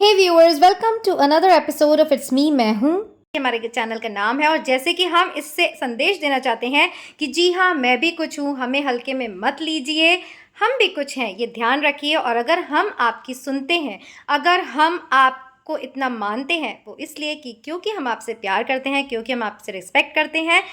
Hey viewers, welcome to another episode of it's me. मैं हूँ, हमारे चैनल का नाम है और जैसे कि हम इससे संदेश देना चाहते हैं कि जी हाँ, मैं भी कुछ हूँ, हमें हल्के में मत लीजिए, हम भी कुछ हैं, ये ध्यान रखिए। और अगर हम आपकी सुनते हैं, अगर हम आपको इतना मानते हैं, वो इसलिए कि क्योंकि हम आपसे प्यार करते हैं, क्योंकि हम आपसे रिस्पेक्ट करते हैं।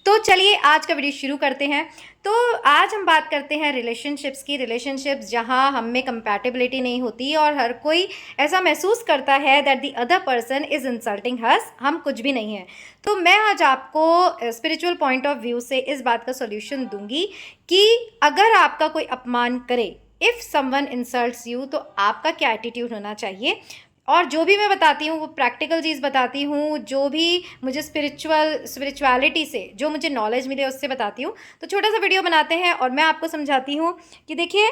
तो चलिए आज का वीडियो शुरू करते हैं। तो आज हम बात करते हैं रिलेशनशिप्स की। रिलेशनशिप्स जहाँ हम में कंपैटिबिलिटी नहीं होती और हर कोई ऐसा महसूस करता है that the other person is insulting us, हम कुछ भी नहीं हैं। तो मैं आज आपको स्पिरिचुअल पॉइंट ऑफ व्यू से इस बात का सॉल्यूशन दूंगी कि अगर आपका कोई अपमान करे, इफ़ समवन इंसल्ट्स यू, तो आपका क्या एटीट्यूड होना चाहिए। और जो भी मैं बताती हूँ वो प्रैक्टिकल चीज़ बताती हूँ, जो भी मुझे स्पिरिचुअलिटी से जो मुझे नॉलेज मिले उससे बताती हूँ। तो छोटा सा वीडियो बनाते हैं और मैं आपको समझाती हूँ कि देखिए,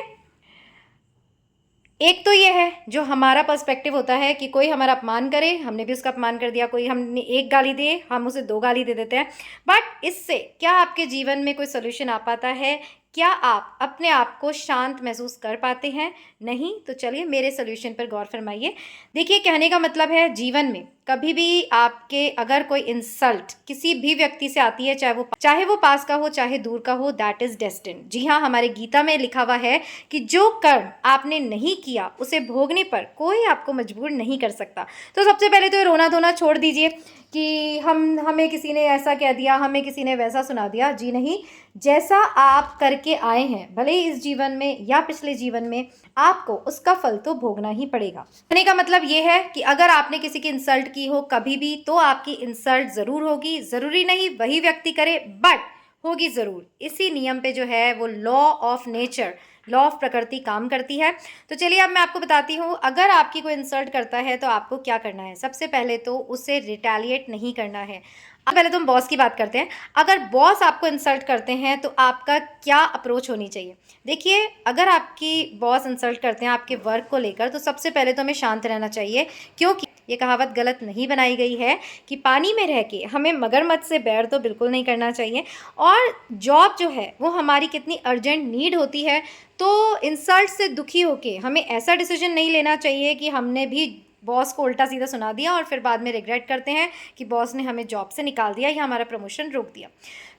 एक तो ये है जो हमारा पर्सपेक्टिव होता है कि कोई हमारा अपमान करे, हमने भी उसका अपमान कर दिया, कोई हमने एक गाली दे, हम उसे 2 गाली दे देते हैं। बट इससे क्या आपके जीवन में कोई सोल्यूशन आ पाता है? क्या आप अपने आप को शांत महसूस कर पाते हैं? नहीं। तो चलिए मेरे सोल्यूशन पर गौर फरमाइए। देखिए, कहने का मतलब है जीवन में कभी भी आपके अगर कोई इंसल्ट किसी भी व्यक्ति से आती है, चाहे वो पास का हो चाहे दूर का हो, दैट इज डेस्टिन। जी हाँ, हमारे गीता में लिखा हुआ है कि जो कर्म आपने नहीं किया उसे भोगने पर कोई आपको मजबूर नहीं कर सकता। तो सबसे पहले तो रोना धोना छोड़ दीजिए कि हमें किसी ने ऐसा कह दिया, हमें किसी ने वैसा सुना दिया। जी नहीं, जैसा आप करके आए हैं, भले ही इस जीवन में या पिछले जीवन में, आपको उसका फल तो भोगना ही पड़ेगा। कहने का मतलब ये है कि अगर आपने किसी की इंसल्ट की हो कभी भी, तो आपकी इंसल्ट ज़रूर होगी। ज़रूरी नहीं वही व्यक्ति करे, बट होगी ज़रूर। इसी नियम पे जो है वो law of nature, law of प्रकृति काम करती है। तो चलिए अब मैं आपको बताती हूँ, अगर आपकी कोई इंसल्ट करता है तो आपको क्या करना है। सबसे पहले तो उसे रिटेलिएट नहीं करना है। अब पहले तो हम बॉस की बात करते हैं। अगर बॉस आपको इंसल्ट करते हैं तो आपका क्या अप्रोच होनी चाहिए। देखिए, अगर आपकी बॉस इंसल्ट करते हैं आपके वर्क को लेकर, तो सबसे पहले तो हमें शांत रहना चाहिए, क्योंकि ये कहावत गलत नहीं बनाई गई है कि पानी में रह के हमें मगरमच्छ से बैर तो बिल्कुल नहीं करना चाहिए। और जॉब जो है वो हमारी कितनी अर्जेंट नीड होती है, तो इंसल्ट से दुखी होके हमें ऐसा डिसीजन नहीं लेना चाहिए कि हमने भी बॉस को उल्टा सीधा सुना दिया और फिर बाद में रिग्रेट करते हैं कि बॉस ने हमें जॉब से निकाल दिया या हमारा प्रमोशन रोक दिया।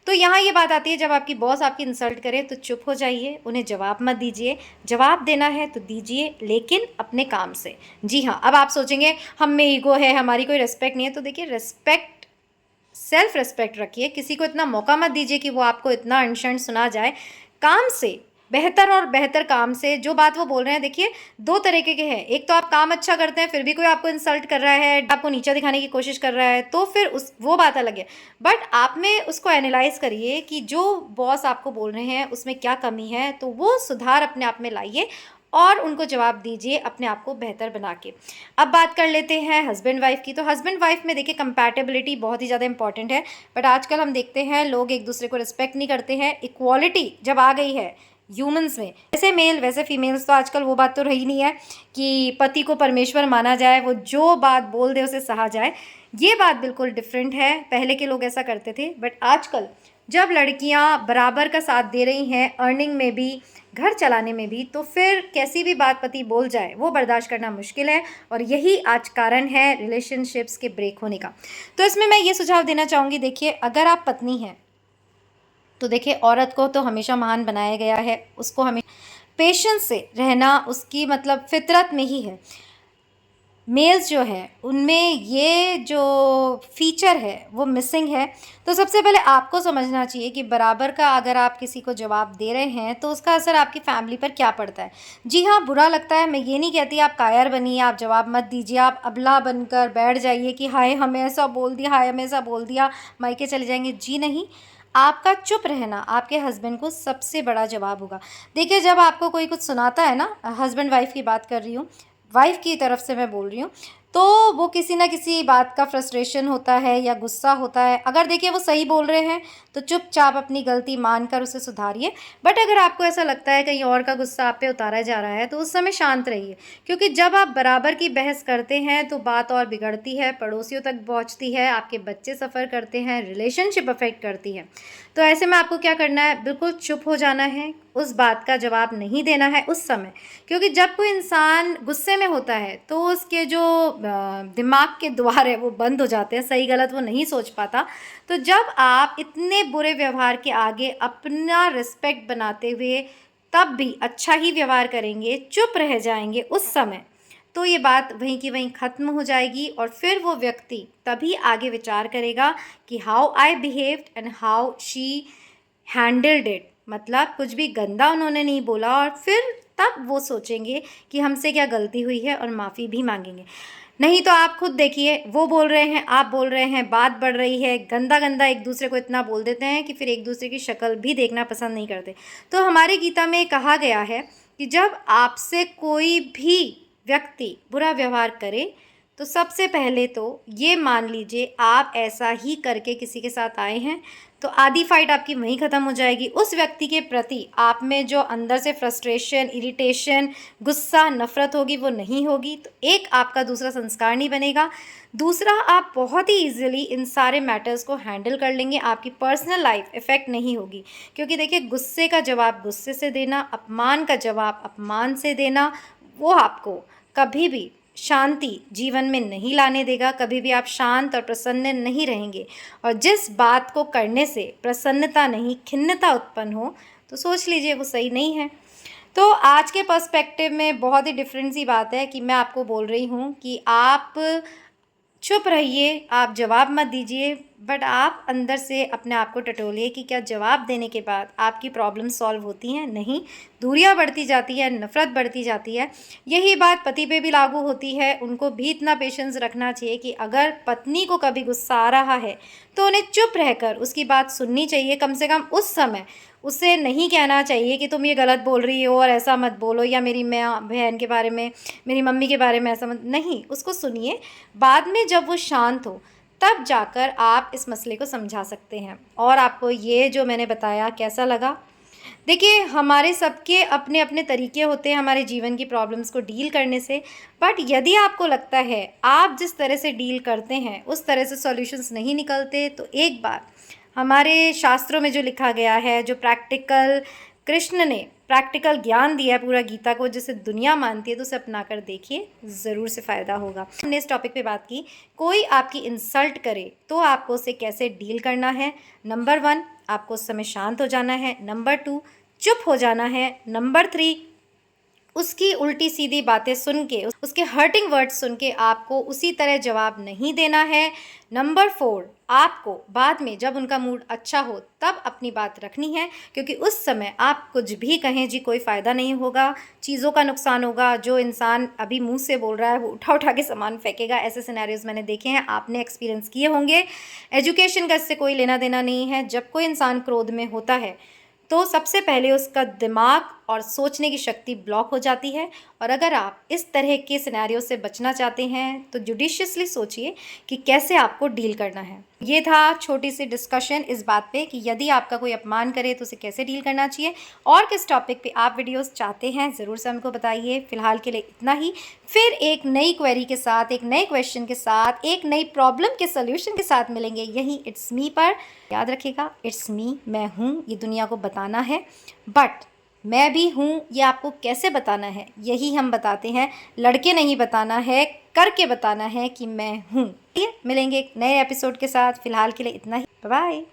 तो यहाँ ये बात आती है, जब आपकी बॉस आपकी इंसल्ट करे तो चुप हो जाइए, उन्हें जवाब मत दीजिए। जवाब देना है तो दीजिए, लेकिन अपने काम से। जी हाँ, अब आप सोचेंगे हम में ईगो है, हमारी कोई रिस्पेक्ट नहीं है। तो देखिए, रिस्पेक्ट, सेल्फ रिस्पेक्ट रखिए। किसी को इतना मौका मत दीजिए कि वो आपको इतना अनशन सुना जाए। काम से, बेहतर और बेहतर काम से, जो बात वो बोल रहे हैं। देखिए, 2 तरीके के हैं। एक तो आप काम अच्छा करते हैं फिर भी कोई आपको इंसल्ट कर रहा है, आपको नीचा दिखाने की कोशिश कर रहा है, तो फिर वो बात अलग है। बट आप में उसको एनालाइज करिए कि जो बॉस आपको बोल रहे हैं उसमें क्या कमी है, तो वो सुधार अपने आप में लाइए और उनको जवाब दीजिए अपने आप को बेहतर बना के। अब बात कर लेते हैं हस्बैंड वाइफ की। तो हस्बैंड वाइफ में देखिए, कंपैटिबिलिटी बहुत ही ज़्यादा इंपॉर्टेंट है। बट आजकल हम देखते हैं लोग एक दूसरे को रिस्पेक्ट नहीं करते हैं। इक्वालिटी जब आ गई है ह्यूमंस में, वैसे मेल वैसे फीमेल्स, तो आजकल वो बात तो रही नहीं है कि पति को परमेश्वर माना जाए, वो जो बात बोल दे उसे सहा जाए। ये बात बिल्कुल डिफरेंट है। पहले के लोग ऐसा करते थे, बट आजकल जब लड़कियां बराबर का साथ दे रही हैं, अर्निंग में भी, घर चलाने में भी, तो फिर कैसी भी बात पति बोल जाए वो बर्दाश्त करना मुश्किल है। और यही आज कारण है रिलेशनशिप्स के ब्रेक होने का। तो इसमें मैं ये सुझाव देना चाहूँगी, देखिए, अगर आप पत्नी हैं तो देखिए, औरत को तो हमेशा महान बनाया गया है, उसको हमें पेशेंस से रहना उसकी मतलब फितरत में ही है। मेल्स जो है उनमें ये जो फीचर है वो मिसिंग है। तो सबसे पहले आपको समझना चाहिए कि बराबर का अगर आप किसी को जवाब दे रहे हैं तो उसका असर आपकी फैमिली पर क्या पड़ता है। जी हाँ, बुरा लगता है, मैं ये नहीं कहती आप कायर बनिए, आप जवाब मत दीजिए, आप अबला बनकर बैठ जाइए कि हाय हमें ऐसा बोल दिया, हाय हमें ऐसा बोल दिया, मायके चले जाएंगे। जी नहीं, आपका चुप रहना आपके हस्बैंड को सबसे बड़ा जवाब होगा। देखिए, जब आपको कोई कुछ सुनाता है ना, हस्बैंड वाइफ की बात कर रही हूँ, वाइफ की तरफ से मैं बोल रही हूँ, तो वो किसी ना किसी बात का फ्रस्ट्रेशन होता है या गुस्सा होता है। अगर देखिए वो सही बोल रहे हैं तो चुपचाप अपनी गलती मानकर उसे सुधारिए। बट अगर आपको ऐसा लगता है कहीं और का गुस्सा आप पे उतारा जा रहा है, तो उस समय शांत रहिए, क्योंकि जब आप बराबर की बहस करते हैं तो बात और बिगड़ती है, पड़ोसियों तक पहुंचती है, आपके बच्चे सफ़र करते हैं, रिलेशनशिप अफेक्ट करती है। तो ऐसे में आपको क्या करना है, बिल्कुल चुप हो जाना है, उस बात का जवाब नहीं देना है उस समय, क्योंकि जब कोई इंसान गुस्से में होता है तो उसके जो दिमाग के द्वार है वो बंद हो जाते हैं, सही गलत वो नहीं सोच पाता। तो जब आप इतने बुरे व्यवहार के आगे अपना रिस्पेक्ट बनाते हुए तब भी अच्छा ही व्यवहार करेंगे, चुप रह जाएंगे उस समय, तो ये बात वहीं की वहीं ख़त्म हो जाएगी और फिर वो व्यक्ति तभी आगे विचार करेगा कि how I behaved and how she handled it, मतलब कुछ भी गंदा उन्होंने नहीं बोला, और फिर तब वो सोचेंगे कि हमसे क्या गलती हुई है और माफ़ी भी मांगेंगे। नहीं तो आप खुद देखिए, वो बोल रहे हैं, आप बोल रहे हैं, बात बढ़ रही है, गंदा गंदा एक दूसरे को इतना बोल देते हैं कि फिर एक दूसरे की शक्ल भी देखना पसंद नहीं करते। तो हमारी गीता में कहा गया है कि जब आपसे कोई भी व्यक्ति बुरा व्यवहार करे तो सबसे पहले तो ये मान लीजिए आप ऐसा ही करके किसी के साथ आए हैं, तो आधी फाइट आपकी वहीं ख़त्म हो जाएगी। उस व्यक्ति के प्रति आप में जो अंदर से फ्रस्ट्रेशन, इरिटेशन, गुस्सा, नफ़रत होगी वो नहीं होगी। तो एक आपका दूसरा संस्कार नहीं बनेगा, दूसरा आप बहुत ही ईजिली इन सारे मैटर्स को हैंडल कर लेंगे, आपकी पर्सनल लाइफ इफ़ेक्ट नहीं होगी। क्योंकि देखिए, गुस्से का जवाब गुस्से से देना, अपमान का जवाब अपमान से देना, वो आपको कभी भी शांति जीवन में नहीं लाने देगा, कभी भी आप शांत और प्रसन्न नहीं रहेंगे। और जिस बात को करने से प्रसन्नता नहीं खिन्नता उत्पन्न हो, तो सोच लीजिए वो सही नहीं है। तो आज के पर्सपेक्टिव में बहुत ही डिफरेंट सी बात है कि मैं आपको बोल रही हूँ कि आप चुप रहिए, आप जवाब मत दीजिए, बट आप अंदर से अपने आप को टटोलिए कि क्या जवाब देने के बाद आपकी प्रॉब्लम सॉल्व होती हैं? नहीं, दूरियां बढ़ती जाती है, नफ़रत बढ़ती जाती है। यही बात पति पे भी लागू होती है। उनको भी इतना पेशेंस रखना चाहिए कि अगर पत्नी को कभी गुस्सा आ रहा है तो उन्हें चुप रहकर उसकी बात सुननी चाहिए। कम से कम उस समय उसे नहीं कहना चाहिए कि तुम ये गलत बोल रही हो और ऐसा मत बोलो, या मेरी माँ बहन के बारे में, मेरी मम्मी के बारे में ऐसा मत, नहीं, उसको सुनिए। बाद में जब वो शांत हो तब जाकर आप इस मसले को समझा सकते हैं। और आपको ये जो मैंने बताया कैसा लगा? देखिए, हमारे सबके अपने अपने तरीके होते हैं हमारे जीवन की प्रॉब्लम्स को डील करने से, बट यदि आपको लगता है आप जिस तरह से डील करते हैं उस तरह से सॉल्यूशंस नहीं निकलते, तो एक बार हमारे शास्त्रों में जो लिखा गया है, जो प्रैक्टिकल कृष्ण ने प्रैक्टिकल ज्ञान दिया है पूरा गीता को, जिसे दुनिया मानती है, तो उसे अपना कर देखिए, ज़रूर से फ़ायदा होगा। हमने इस टॉपिक पे बात की, कोई आपकी इंसल्ट करे तो आपको उसे कैसे डील करना है। नंबर 1, आपको उस समय शांत हो जाना है। नंबर 2, चुप हो जाना है। नंबर 3, उसकी उल्टी सीधी बातें सुन के, उसके हर्टिंग वर्ड्स सुन के आपको उसी तरह जवाब नहीं देना है। नंबर 4, आपको बाद में जब उनका मूड अच्छा हो तब अपनी बात रखनी है, क्योंकि उस समय आप कुछ भी कहें जी कोई फ़ायदा नहीं होगा, चीज़ों का नुकसान होगा। जो इंसान अभी मुंह से बोल रहा है वो उठा उठा के सामान फेंकेगा। ऐसे सिनेरियोज़ मैंने देखे हैं, आपने एक्सपीरियंस किए होंगे। एजुकेशन का इससे कोई लेना देना नहीं है। जब कोई इंसान क्रोध में होता है तो सबसे पहले उसका दिमाग और सोचने की शक्ति ब्लॉक हो जाती है। और अगर आप इस तरह के सिनेरियो से बचना चाहते हैं तो जुडिशियसली सोचिए कि कैसे आपको डील करना है। ये था छोटी सी डिस्कशन इस बात पे कि यदि आपका कोई अपमान करे तो उसे कैसे डील करना चाहिए। और किस टॉपिक पे आप वीडियोस चाहते हैं ज़रूर से हमको बताइए। फ़िलहाल के लिए इतना ही, फिर एक नई क्वेरी के साथ, एक नए क्वेश्चन के साथ, एक नई प्रॉब्लम के सोल्यूशन के साथ मिलेंगे यहीं इट्स मी पर। याद रखिएगा, इट्स मी, मैं हूँ, ये दुनिया को बताना है, बट मैं भी हूँ ये आपको कैसे बताना है यही हम बताते हैं। लड़के नहीं बताना है, करके बताना है कि मैं हूँ। मिलेंगे एक नए एपिसोड के साथ। फ़िलहाल के लिए इतना ही, बाय बाय।